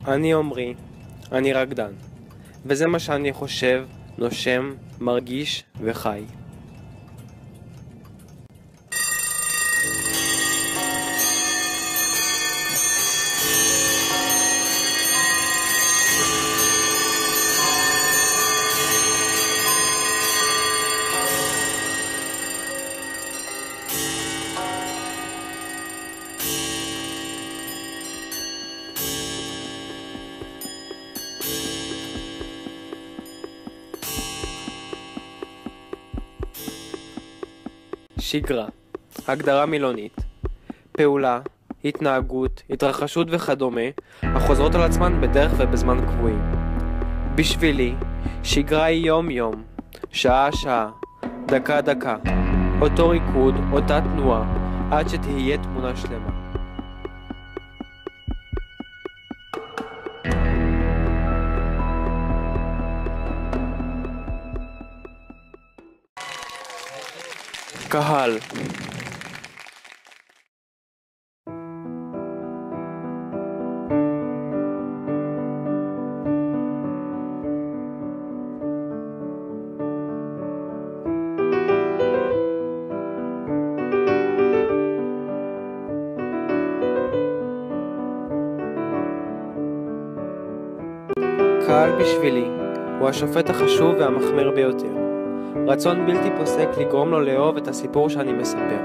אני עומרי, אני רקדן, וזה מה שאני חושב, נושם, מרגיש וחי. שגרה, הגדרה מילונית, פעולה, התנהגות, התרחשות וכדומה, החוזרות על עצמן בדרך ובזמן קבועים. בשבילי, שגרה היא יום-יום, שעה-שעה, דקה-דקה, אותו ריקוד, אותה תנועה, עד שתהיה תמונה שלמה. קהל. קהל בשבילי הוא השופט החשוב והמחמיר ביותר. רצון בלתי פוסק לגרום לו לאהוב את הסיפור שאני מספר.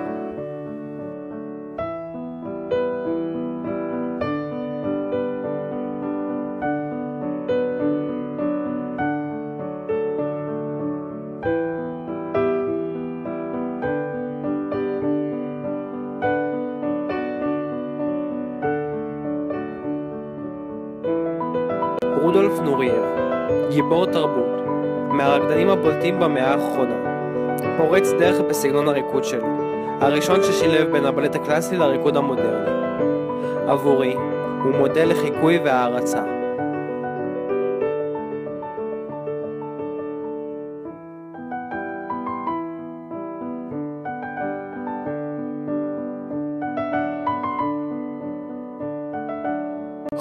רודולף נורייב, גיבור תרבות, מהרקדנים הבולטים במאה האחרונה, פורץ דרך בסגנון הריקוד שלו, הראשון ששילב בין הבלט הקלאסי לריקוד המודרני. עבורי, הוא מודל לחיקוי והערצה.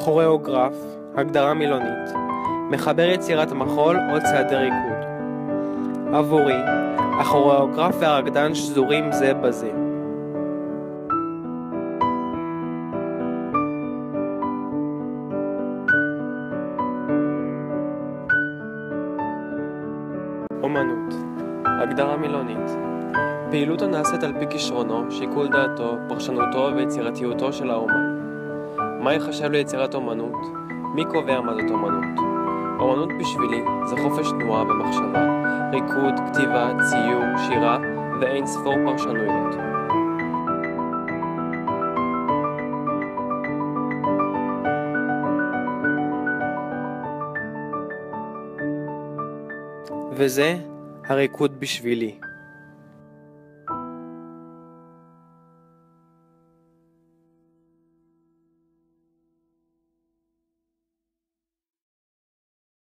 כוריאוגרף, הגדרה מילונית, מחבר יצירת מחול או צעדי ריקוד. עבורי, הכוריאוגרף והרקדן שזורים זה בזה. אומנות, הגדרה מילונית, פעילות הנעשית על פי כישרונו, שיקול דעתו, פרשנותו ויצירתיותו של האומן. מה ייחשב ליצירת אומנות? מי קובע מה זאת אומנות? אומנות בשבילי זה חופש תנועה ומחשבה, ריקוד, כתיבה, ציור, שירה ואין ספור פרשנויות. וזה הריקוד בשבילי.